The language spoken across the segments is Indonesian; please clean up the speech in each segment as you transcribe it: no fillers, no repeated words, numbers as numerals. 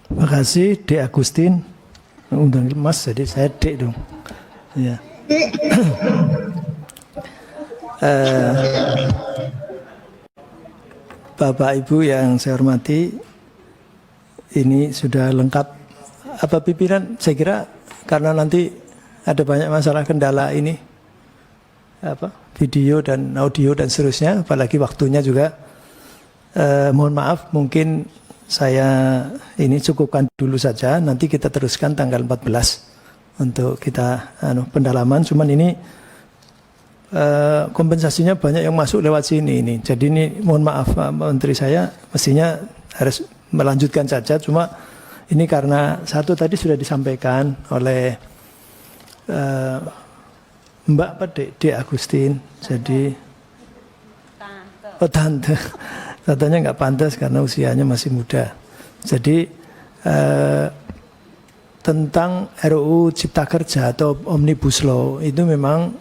Terima kasih Dek Agustin. Undang Mas, jadi saya Dek dong. Ya. Bapak Ibu yang saya hormati, ini sudah lengkap apa pimpinan? Saya kira karena nanti ada banyak masalah kendala ini, apa video dan audio dan seterusnya, apalagi waktunya juga. Mohon maaf, mungkin saya ini cukupkan dulu saja. Nanti kita teruskan tanggal 14 untuk kita pendalaman. Cuman ini kompensasinya banyak yang masuk lewat sini ini. Jadi ini mohon maaf Pak Menteri, saya mestinya harus melanjutkan saja. Cuma ini karena satu tadi sudah disampaikan oleh Mbak Dek Agustin. Jadi tante. Katanya nggak pantas karena usianya masih muda. Jadi tentang RUU Cipta Kerja atau Omnibus Law itu memang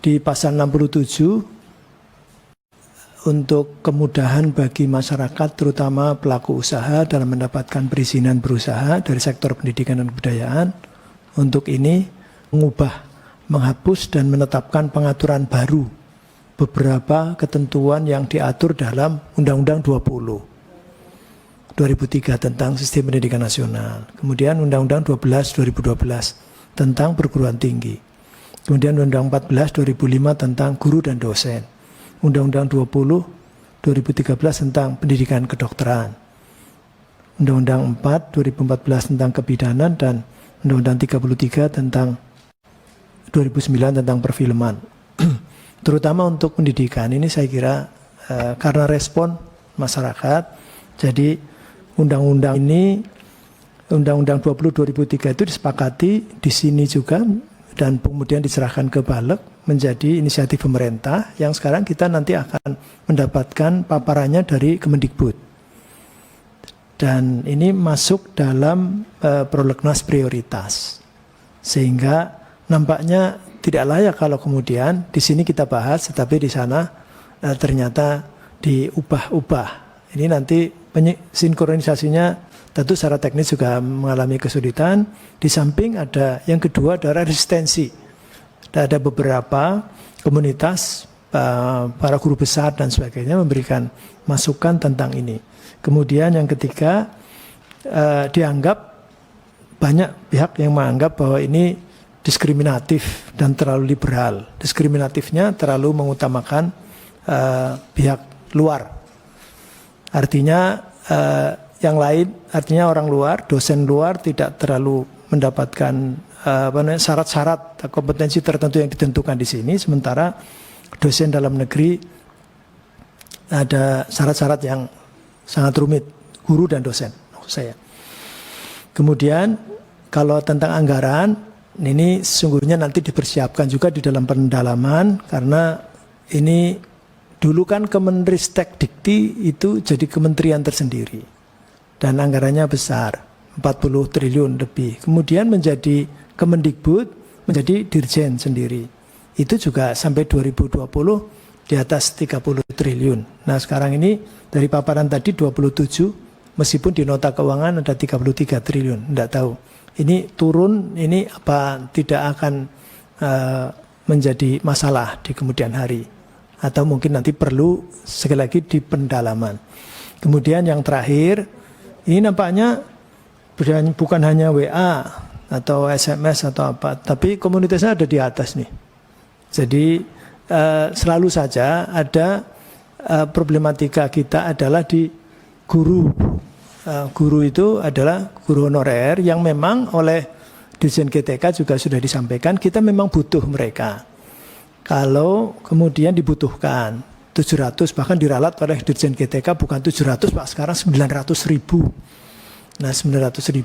di pasal 67 untuk kemudahan bagi masyarakat terutama pelaku usaha dalam mendapatkan perizinan berusaha dari sektor pendidikan dan kebudayaan. Untuk ini mengubah, menghapus dan menetapkan pengaturan baru beberapa ketentuan yang diatur dalam Undang-Undang 2003 tentang Sistem Pendidikan Nasional. Kemudian Undang-Undang 12 2012 tentang perguruan tinggi. Kemudian Undang-Undang 14 2005 tentang guru dan dosen. Undang-Undang 20 2013 tentang pendidikan kedokteran. Undang-Undang 4 2014 tentang kebidanan dan Undang-Undang 33 tentang 2009 tentang perfilman. Terutama untuk pendidikan ini saya kira karena respon masyarakat, jadi undang-undang ini, Undang-Undang 20 2003 itu disepakati di sini juga dan kemudian diserahkan ke Baleg menjadi inisiatif pemerintah yang sekarang kita nanti akan mendapatkan paparannya dari Kemendikbud. Dan ini masuk dalam prolegnas prioritas, sehingga nampaknya tidak layak kalau kemudian di sini kita bahas, tetapi di sana ternyata diubah-ubah. Ini nanti sinkronisasinya tentu secara teknis juga mengalami kesulitan. Di samping ada yang kedua adalah resistensi. Ada beberapa komunitas, para guru besar dan sebagainya memberikan masukan tentang ini. Kemudian yang ketiga, dianggap banyak pihak yang menganggap bahwa ini diskriminatif dan terlalu liberal. Diskriminatifnya terlalu mengutamakan pihak luar. Artinya yang lain, artinya orang luar, dosen luar tidak terlalu mendapatkan syarat-syarat kompetensi tertentu yang ditentukan di sini, sementara dosen dalam negeri ada syarat-syarat yang sangat rumit, guru dan dosen maksud saya. Kemudian kalau tentang anggaran, ini sesungguhnya nanti dipersiapkan juga di dalam pendalaman, karena ini dulu kan Kemenristek Dikti itu jadi kementerian tersendiri dan anggarannya besar, 40 triliun lebih. Kemudian menjadi Kemendikbud, menjadi dirjen sendiri. Itu juga sampai 2020 di atas 30 triliun. Nah sekarang ini dari paparan tadi 27, meskipun di nota keuangan ada 33 triliun, tidak tahu. Ini turun, ini apa tidak akan menjadi masalah di kemudian hari, atau mungkin nanti perlu sekali lagi di pendalaman. Kemudian yang terakhir, ini nampaknya bukan hanya WA atau SMS atau apa, tapi komunitasnya ada di atas nih. Jadi selalu saja ada problematika kita adalah di guru. Guru itu adalah guru honorer yang memang oleh Dirjen GTK juga sudah disampaikan, kita memang butuh mereka. Kalau kemudian dibutuhkan 700, bahkan diralat oleh Dirjen GTK bukan 700 Pak, sekarang 900.000. Nah 900.000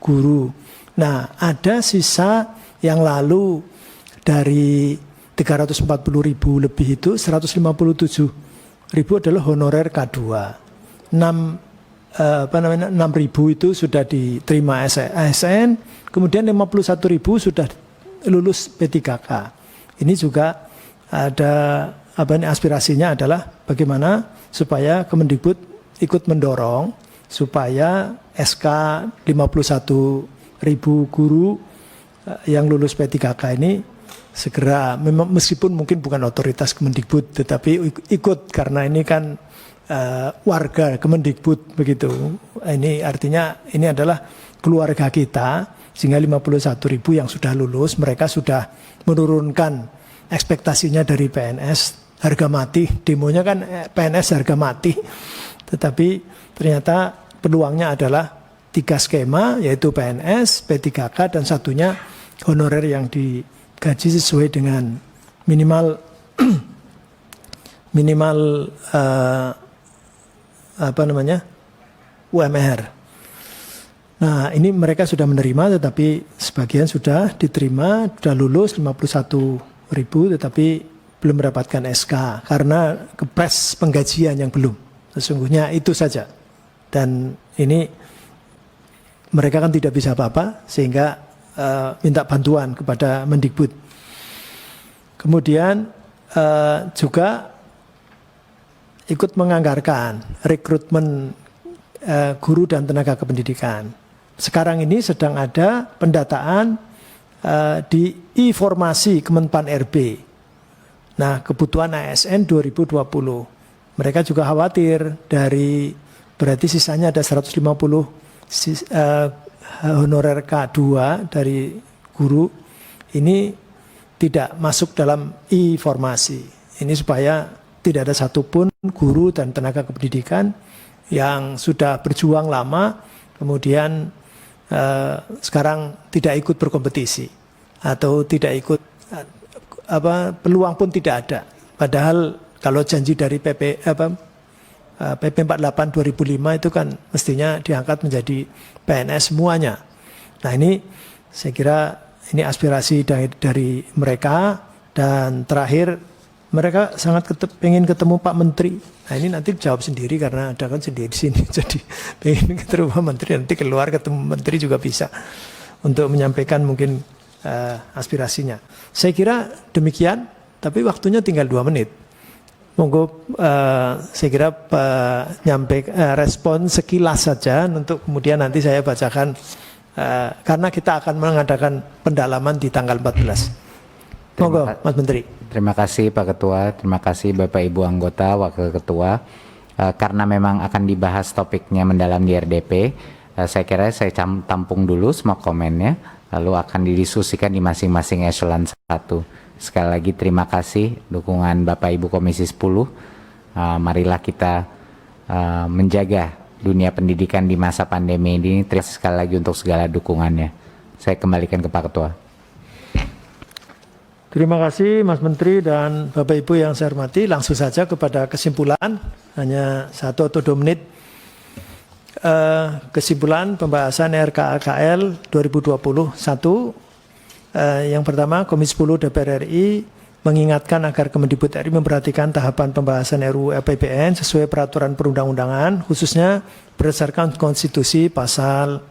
guru. Nah ada sisa yang lalu dari 340.000 lebih itu 157.000 adalah honorer K2. 6.000 itu sudah diterima ASN, kemudian 51.000 sudah lulus P3K. Ini juga ada aspirasinya adalah bagaimana supaya Kemendikbud ikut mendorong supaya SK 51.000 guru yang lulus P3K ini segera, memang meskipun mungkin bukan otoritas Kemendikbud, tetapi ikut karena ini kan warga Kemendikbud begitu. Ini artinya ini adalah keluarga kita, sehingga 51.000 yang sudah lulus, mereka sudah menurunkan ekspektasinya dari PNS harga mati, demonya kan PNS harga mati, tetapi ternyata peluangnya adalah 3 skema, yaitu PNS, P3K, dan satunya honorer yang digaji sesuai dengan minimal UMR. Nah, ini mereka sudah menerima, tetapi sebagian sudah diterima, sudah lulus 51.000, tetapi belum mendapatkan SK karena kepres penggajian yang belum. Sesungguhnya itu saja. Dan ini mereka kan tidak bisa apa-apa, sehingga minta bantuan kepada Mendikbud. Kemudian juga ikut menganggarkan rekrutmen guru dan tenaga kependidikan. Sekarang ini sedang ada pendataan di informasi Kemenpan RB. Nah, kebutuhan ASN 2020. Mereka juga khawatir dari, berarti sisanya ada 150 honorer K2 dari guru ini tidak masuk dalam informasi. Ini supaya tidak ada satupun guru dan tenaga kependidikan yang sudah berjuang lama kemudian sekarang tidak ikut berkompetisi atau tidak ikut peluang pun tidak ada. Padahal kalau janji dari PP 48 2005 itu kan mestinya diangkat menjadi PNS semuanya. Nah, ini saya kira ini aspirasi dari mereka, dan terakhir mereka sangat pengen ketemu Pak Menteri. Nah, ini nanti jawab sendiri karena ada kan sendiri di sini. Jadi pengen ketemu Pak Menteri, nanti keluar ketemu Menteri juga bisa untuk menyampaikan mungkin aspirasinya. Saya kira demikian, tapi waktunya tinggal 2 menit. Monggo saya kira respon sekilas saja, untuk kemudian nanti saya bacakan karena kita akan mengadakan pendalaman di tanggal 14. Monggo Mas Menteri. Terima kasih Pak Ketua, terima kasih Bapak Ibu anggota, Wakil Ketua. Karena memang akan dibahas topiknya mendalam di RDP, saya kira saya tampung dulu semua komennya, lalu akan didiskusikan di masing-masing eselon 1. Sekali lagi terima kasih dukungan Bapak Ibu Komisi 10. Marilah kita menjaga dunia pendidikan di masa pandemi ini. Terima kasih sekali lagi untuk segala dukungannya. Saya kembalikan ke Pak Ketua. Terima kasih Mas Menteri dan Bapak Ibu yang saya hormati. Langsung saja kepada kesimpulan, hanya 1 atau 2 menit. Kesimpulan pembahasan RKAKL 2021. Yang pertama, Komisi 10 DPR RI mengingatkan agar Kemendikbud RI memperhatikan tahapan pembahasan RUU APBN sesuai peraturan perundang-undangan, khususnya berdasarkan konstitusi pasal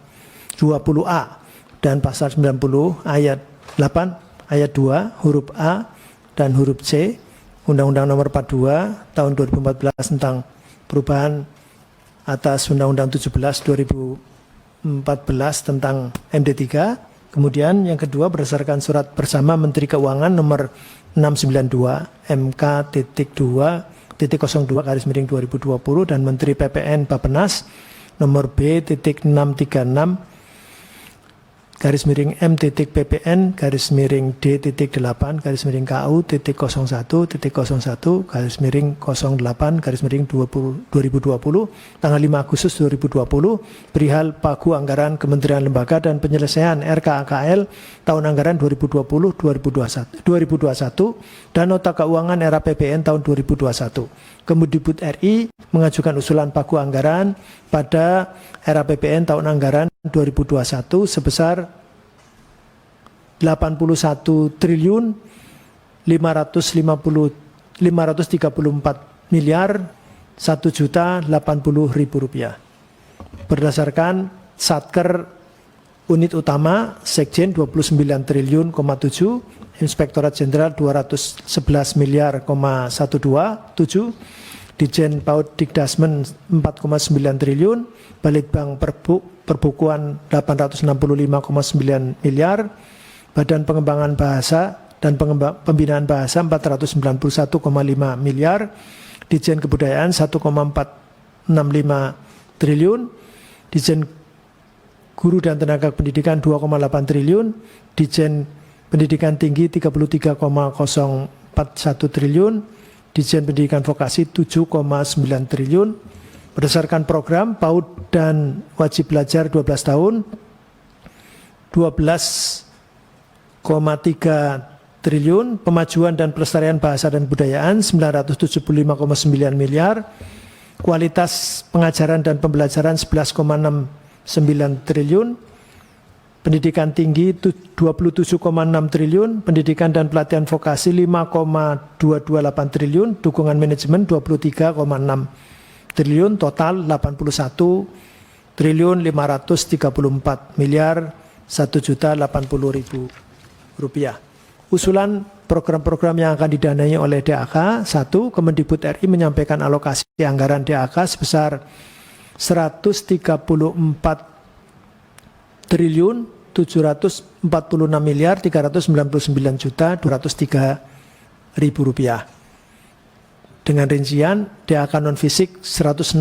20A dan pasal 90 ayat 8 ayat 2 huruf A dan huruf C Undang-Undang Nomor 42 tahun 2014 tentang perubahan atas Undang-Undang 17 2014 tentang MD3. Kemudian yang kedua, berdasarkan surat bersama Menteri Keuangan nomor 692 MK.2.02/2020 dan Menteri PPN Bappenas nomor B.NAM-KU.01.01/08/08/2020 tanggal 5 Agustus 2020 perihal pagu anggaran Kementerian Lembaga dan penyelesaian RKAKL tahun anggaran 2020-2021 dan nota keuangan era APBN tahun 2021. Kemendikbud RI mengajukan usulan pagu anggaran pada era APBN tahun anggaran 2021 sebesar 81 triliun 534 miliar 1.080.000 rupiah. Berdasarkan Satker Unit Utama Sekjen 29 triliun, 7, Inspektorat Jenderal 211 miliar, 127, Ditjen PAUD Dikdasmen 4,9 triliun, Balitbank Perbukuan 865,9 miliar, Badan Pengembangan Bahasa dan Pembinaan Bahasa 491,5 miliar, Ditjen Kebudayaan 1,465 triliun, Ditjen Guru dan Tenaga Pendidikan 2,8 triliun, Ditjen Pendidikan Tinggi 33,041 triliun, Ditjen Pendidikan Vokasi 7,9 triliun. Berdasarkan program PAUD dan wajib belajar 12 tahun 12,3 triliun, pemajuan dan pelestarian bahasa dan budayaan 975,9 miliar, kualitas pengajaran dan pembelajaran 11,69 triliun, pendidikan tinggi 27,6 triliun, pendidikan dan pelatihan vokasi 5,228 triliun, dukungan manajemen 23,6 triliun, total 81 triliun 534 miliar 1.080.000 rupiah. Usulan program-program yang akan didanai oleh DAK: 1. Kemendikbud RI menyampaikan alokasi anggaran DAK sebesar 134 triliun 746 miliar 399 juta 203.000 rupiah. Dengan rincian DAK non fisik 116,6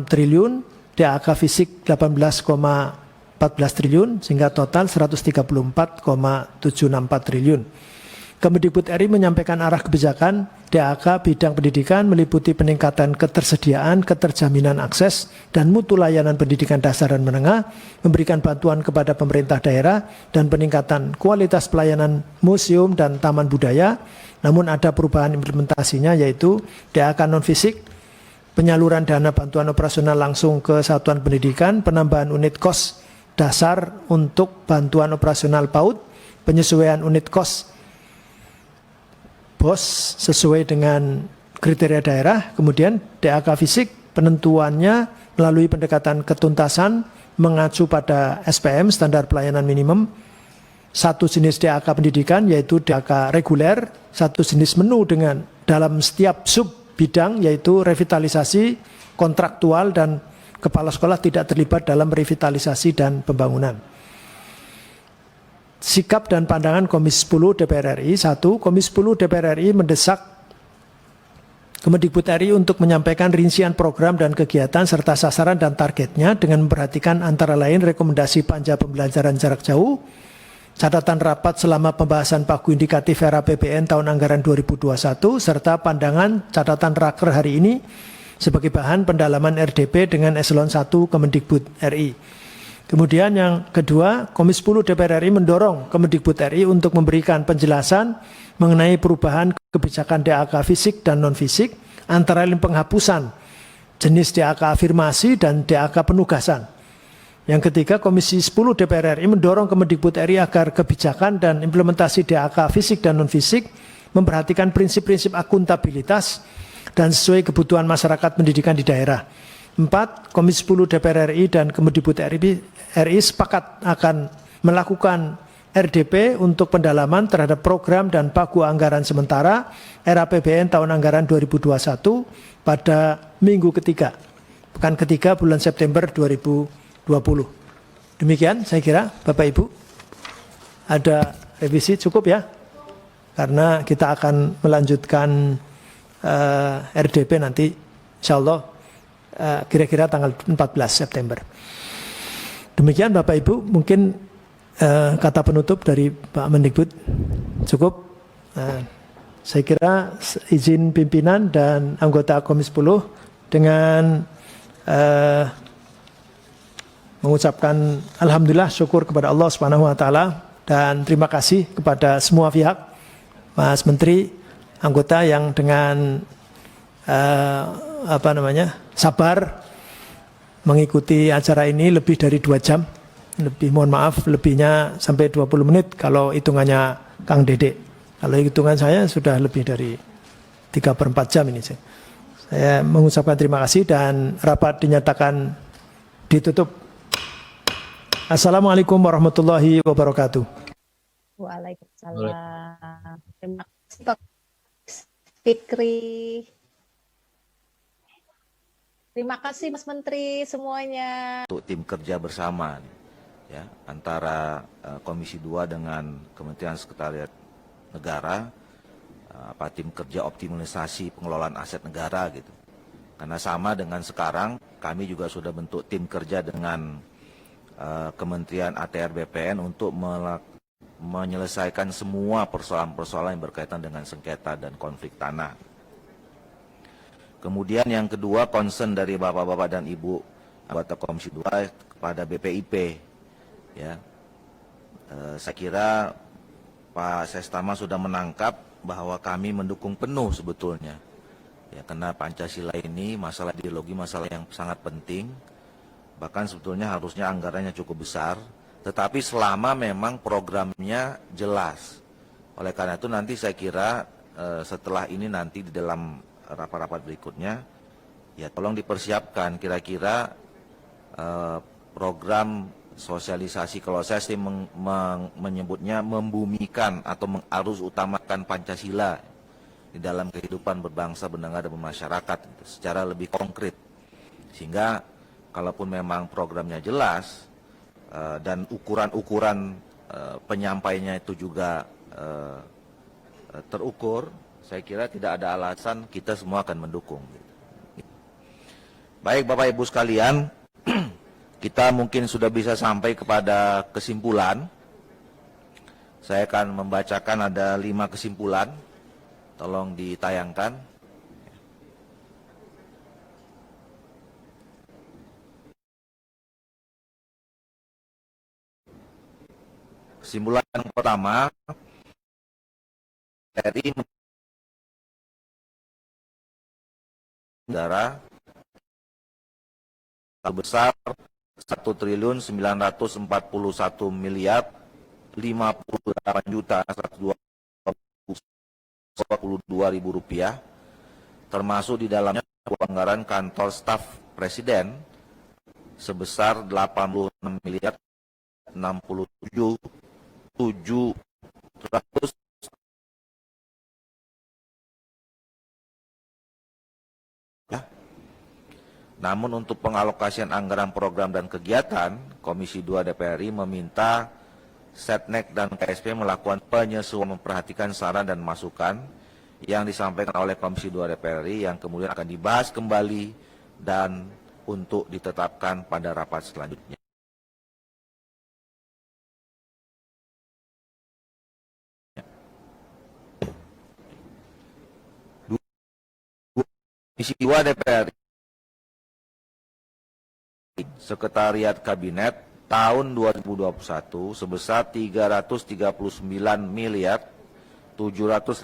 triliun, DAK fisik 18,14 triliun, sehingga total 134,764 triliun. Kemendikbud RI menyampaikan arah kebijakan DAK bidang pendidikan meliputi peningkatan ketersediaan, keterjaminan akses, dan mutu layanan pendidikan dasar dan menengah, memberikan bantuan kepada pemerintah daerah, dan peningkatan kualitas pelayanan museum dan taman budaya. Namun ada perubahan implementasinya, yaitu DAK non-fisik, penyaluran dana bantuan operasional langsung ke satuan pendidikan, penambahan unit kos dasar untuk bantuan operasional PAUD, penyesuaian unit kos BOS sesuai dengan kriteria daerah. Kemudian DAK fisik penentuannya melalui pendekatan ketuntasan mengacu pada SPM, standar pelayanan minimum. Satu jenis DAK pendidikan yaitu DAK reguler, satu jenis menu dengan dalam setiap sub bidang yaitu revitalisasi, kontraktual, dan kepala sekolah tidak terlibat dalam revitalisasi dan pembangunan. Sikap dan pandangan Komisi 10 DPR RI. 1. Komisi 10 DPR RI mendesak Kemendikbud RI untuk menyampaikan rincian program dan kegiatan serta sasaran dan targetnya dengan memperhatikan antara lain rekomendasi panja pembelajaran jarak jauh, catatan rapat selama pembahasan pagu indikatif era APBN tahun anggaran 2021, serta pandangan catatan raker hari ini sebagai bahan pendalaman RDP dengan eselon 1 Kemendikbud RI. Kemudian yang kedua, Komisi 10 DPR RI mendorong Kemendikbud RI untuk memberikan penjelasan mengenai perubahan kebijakan DAK fisik dan non-fisik, antara lain penghapusan jenis DAK afirmasi dan DAK penugasan. Yang ketiga, Komisi 10 DPR RI mendorong Kemendikbud RI agar kebijakan dan implementasi DAK fisik dan non-fisik memperhatikan prinsip-prinsip akuntabilitas dan sesuai kebutuhan masyarakat pendidikan di daerah. 4. Komisi 10 DPR RI dan Kemendikbud RI sepakat akan melakukan RDP untuk pendalaman terhadap program dan pagu anggaran sementara era APBN tahun anggaran 2021 pada minggu ketiga, pekan ketiga bulan September 2020. Demikian saya kira Bapak Ibu. Ada revisi cukup ya? Karena kita akan melanjutkan RDP nanti insya Allah kira-kira tanggal 14 September. Demikian Bapak Ibu, mungkin kata penutup dari Pak Mendikbud cukup. Saya kira izin pimpinan dan anggota Komisi 10 dengan mengucapkan alhamdulillah, syukur kepada Allah Subhanahu wa taala, dan terima kasih kepada semua pihak, Mas Menteri, anggota yang dengan sabar mengikuti acara ini lebih dari 2 jam. Lebih mohon maaf lebihnya sampai 20 menit kalau hitungannya Kang Dede. Kalau hitungan saya sudah lebih dari 3/4 jam ini. Saya mengucapkan terima kasih dan rapat dinyatakan ditutup. Assalamualaikum warahmatullahi wabarakatuh. Waalaikumsalam. Terima Pak Fikri. Terima kasih Mas Menteri semuanya. Untuk tim kerja bersama ya antara Komisi 2 dengan Kementerian Sekretariat Negara, tim kerja optimalisasi pengelolaan aset negara gitu. Karena sama dengan sekarang kami juga sudah bentuk tim kerja dengan Kementerian ATR BPN untuk menyelesaikan semua persoalan-persoalan yang berkaitan dengan sengketa dan konflik tanah. Kemudian yang kedua, concern dari Bapak-Bapak dan Ibu anggota Komisi 2 kepada BPIP. Ya, saya kira Pak Sestama sudah menangkap bahwa kami mendukung penuh sebetulnya. Ya, karena Pancasila ini masalah ideologi, masalah yang sangat penting. Bahkan sebetulnya harusnya anggarannya cukup besar. Tetapi selama memang programnya jelas. Oleh karena itu nanti saya kira setelah ini nanti di dalam rapat-rapat berikutnya, ya tolong dipersiapkan kira-kira program sosialisasi, kalau saya sih menyebutnya membumikan atau mengarus utamakan Pancasila di dalam kehidupan berbangsa, bernegara dan bermasyarakat gitu, secara lebih konkret. Sehingga kalaupun memang programnya jelas dan ukuran-ukuran penyampainya itu juga terukur, saya kira tidak ada alasan kita semua akan mendukung. Baik Bapak Ibu sekalian, kita mungkin sudah bisa sampai kepada kesimpulan. Saya akan membacakan ada 5 kesimpulan, tolong ditayangkan. Kesimpulan yang pertama, RI negara sebesar 1.941 miliar 58 juta 122.000 rupiah, termasuk di dalamnya anggaran kantor staf presiden sebesar 86 miliar 67.700. Namun untuk pengalokasian anggaran program dan kegiatan, Komisi 2 DPR RI meminta Setnek dan KSP melakukan penyesuaian, memperhatikan saran dan masukan yang disampaikan oleh Komisi 2 DPR RI yang kemudian akan dibahas kembali dan untuk ditetapkan pada rapat selanjutnya. Komisi 2 DPR RI Sekretariat Kabinet tahun 2021 sebesar 339 miliar 755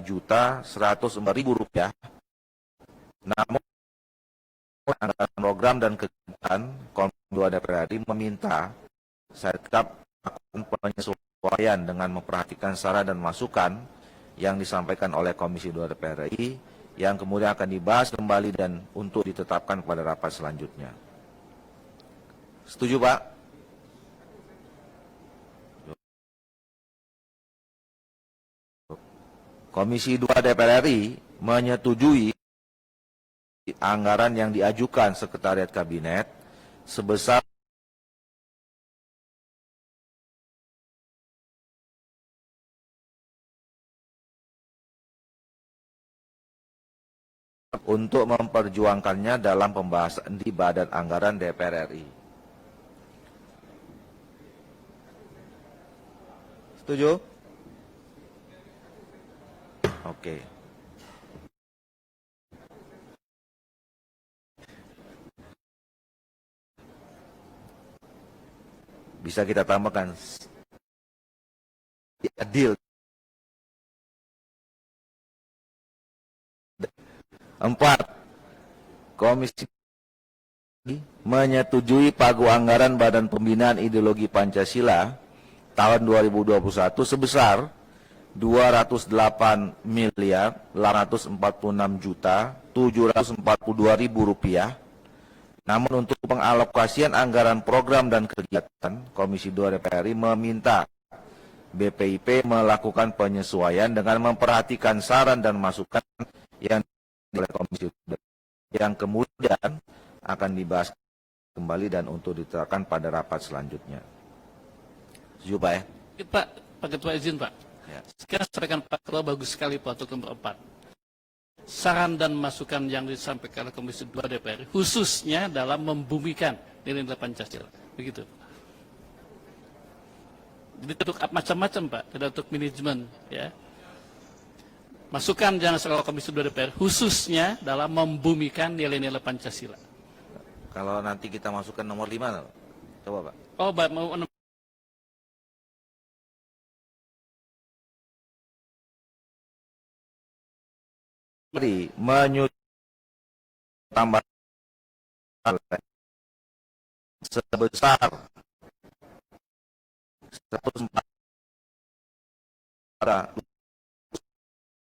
juta 104.000 rupiah. Namun anggaran program dan kegiatan Komisi 2 DPR RI meminta Setkap melakukan penyesuaian dengan memperhatikan saran dan masukan yang disampaikan oleh Komisi 2 DPR RI yang kemudian akan dibahas kembali dan untuk ditetapkan pada rapat selanjutnya. Setuju, Pak? Komisi 2 DPR RI menyetujui anggaran yang diajukan Sekretariat Kabinet sebesar untuk memperjuangkannya dalam pembahasan di Badan Anggaran DPR RI. Setuju? Oke. Bisa kita tambahkan adil. 4. Komisi menyetujui pagu anggaran Badan Pembinaan Ideologi Pancasila tahun 2021 sebesar 208 miliar 846 juta 742.000 rupiah. Namun untuk pengalokasian anggaran program dan kegiatan, Komisi 2 DPR RI meminta BPIP melakukan penyesuaian dengan memperhatikan saran dan masukan yang oleh Komisi yang kemudian akan dibahas kembali dan untuk diterapkan pada rapat selanjutnya. Setuju Pak ya? Pak Ketua izin Pak. Ya. Sekarang sampaikan Pak Ketua bagus sekali Pak untuk nomor 4. Saran dan masukan yang disampaikan oleh Komisi 2 DPR khususnya dalam membumikan nilai-nilai Pancasila. Begitu. Jadi untuk macam-macam Pak, tidak untuk manajemen ya. Masukan yang disampaikan oleh Komisi 2 DPR khususnya dalam membumikan nilai-nilai Pancasila. Kalau nanti kita masukkan nomor 5, coba Pak. Oh, Pak, mau Tambah sebesar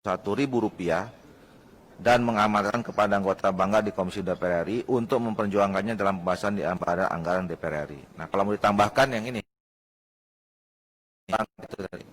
1.000 rupiah dan mengamanatkan kepada anggota bangga di Komisi DPR RI untuk memperjuangkannya dalam pembahasan di anggaran DPR RI. Nah, kalau mau ditambahkan yang ini, itu tadi.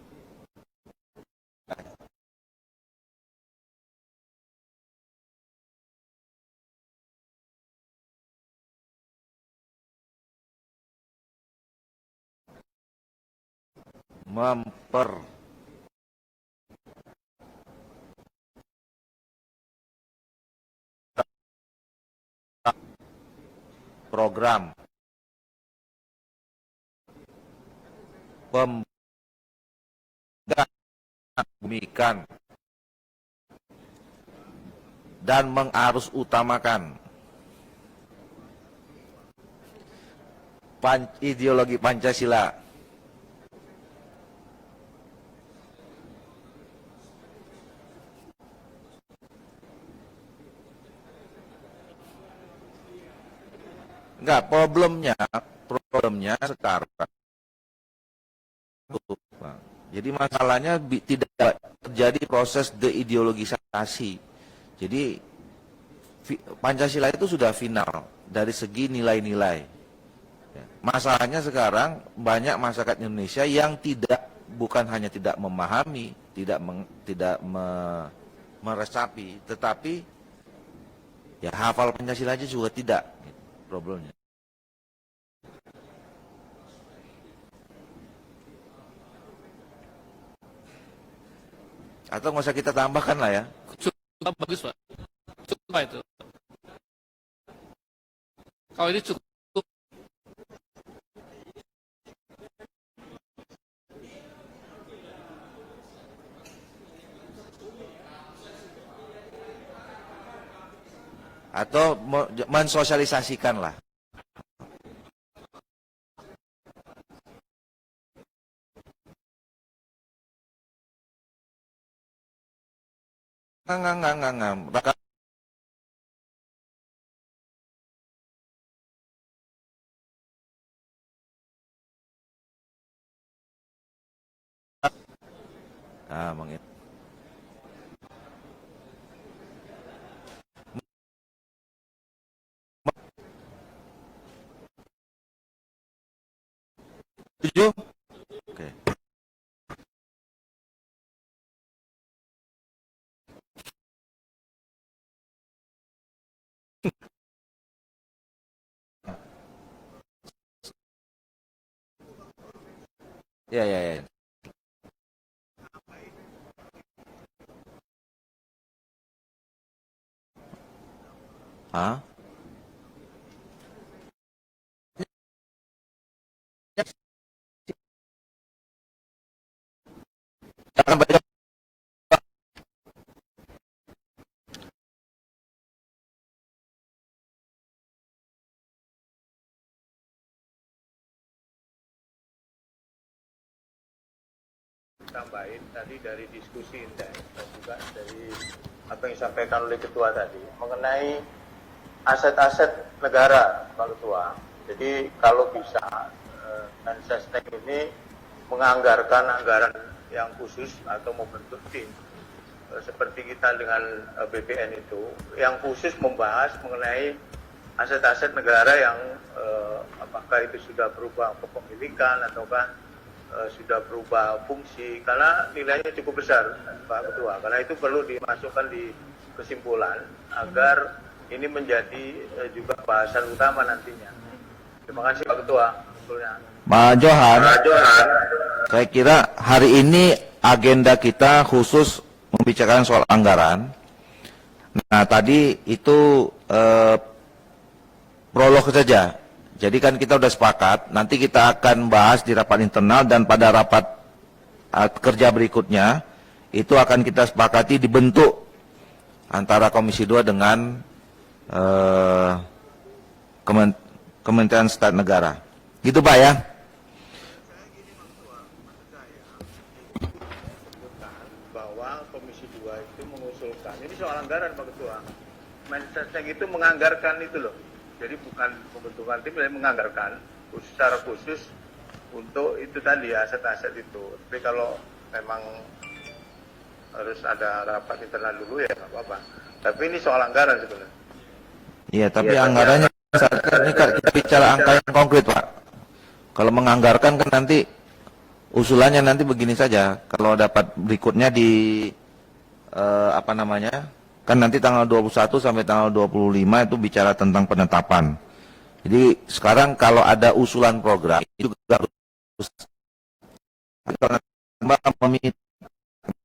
Program membumikan dan mengarus utamakan ideologi Pancasila enggak, problemnya sekarang. Jadi masalahnya tidak terjadi proses deideologisasi. Jadi Pancasila itu sudah final dari segi nilai-nilai. Masalahnya sekarang banyak masyarakat Indonesia yang bukan hanya tidak memahami, tidak meresapi, tetapi ya hafal Pancasila aja juga tidak. Problemnya. Atau nggak usah kita tambahkan lah ya. cukup bagus Pak. Cukup Pak itu. Kalau ini cukup. Atau mensosialisasikan lah. Enggak. Nah, mungkin. Setuju? Oke. Ya. Hah? Jangan baca. Tambahin tadi dari diskusi Indra dan juga dari apa yang disampaikan oleh Ketua tadi mengenai aset-aset negara, Pak Ketua. Jadi kalau bisa Mensesnek ini menganggarkan anggaran yang khusus atau membentuk tim seperti kita dengan BPN itu yang khusus membahas mengenai aset-aset negara yang apakah itu sudah berubah kepemilikan ataukah sudah berubah fungsi karena nilainya cukup besar, Pak Ketua. Karena itu perlu dimasukkan di kesimpulan agar ini menjadi juga bahasan utama nantinya. Terima kasih Pak Ketua. Pak Johan, saya kira hari ini agenda kita khusus membicarakan soal anggaran. Nah, tadi itu prolog saja. Jadi kan kita sudah sepakat, nanti kita akan bahas di rapat internal dan pada rapat kerja berikutnya, itu akan kita sepakati dibentuk antara Komisi 2 dengan Kementerian Sekretariat Negara. Gitu Pak ya? Bahwa Komisi 2 itu mengusulkan, ini soal anggaran Pak Ketua, Mensesnek itu menganggarkan itu loh. Jadi bukan pembentukan tim, tapi menganggarkan secara khusus untuk itu tadi aset-aset itu. Tapi kalau memang harus ada rapat internal dulu ya nggak apa-apa. Tapi ini soal anggaran sebenarnya. Iya, tapi anggarannya ini kita bicara angka yang konkret Pak. Kalau menganggarkan kan nanti usulannya nanti begini saja. Kalau dapat berikutnya di apa namanya? Kan nanti tanggal 21 sampai tanggal 25 itu bicara tentang penetapan. Jadi sekarang kalau ada usulan program itu juga harus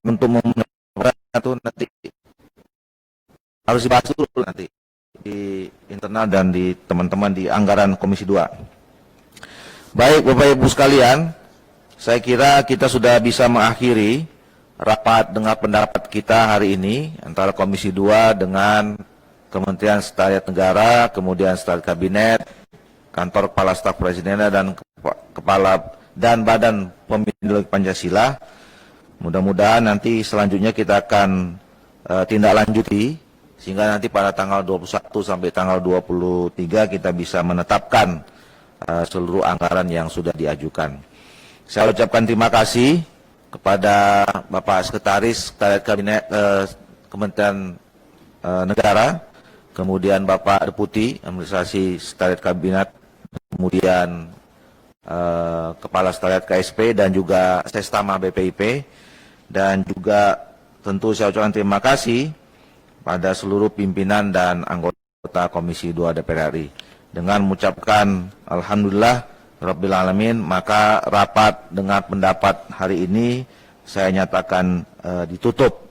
untuk itu nanti harus dibahas dulu nanti di internal dan di teman-teman di anggaran Komisi 2. Baik Bapak Ibu sekalian, saya kira kita sudah bisa mengakhiri rapat dengar pendapat kita hari ini antara Komisi 2 dengan Kementerian Sekretariat Negara, kemudian Sekretariat Kabinet, Kantor Kepala Staf Presiden dan Kepala dan Badan Pembina Pancasila. Mudah-mudahan nanti selanjutnya kita akan tindak lanjuti sehingga nanti pada tanggal 21 sampai tanggal 23 kita bisa menetapkan seluruh anggaran yang sudah diajukan. Saya ucapkan terima kasih kepada Bapak Sekretaris Sekretariat Kabinet Kementerian Negara, kemudian Bapak Deputi Administrasi Sekretariat Kabinet, kemudian Kepala Sekretariat KSP dan juga Sestama BPIP, dan juga tentu saya ucapkan terima kasih pada seluruh pimpinan dan anggota Komisi 2 DPR RI. Dengan mengucapkan Alhamdulillah Rabbil Alamin, maka rapat dengar pendapat hari ini saya nyatakan ditutup.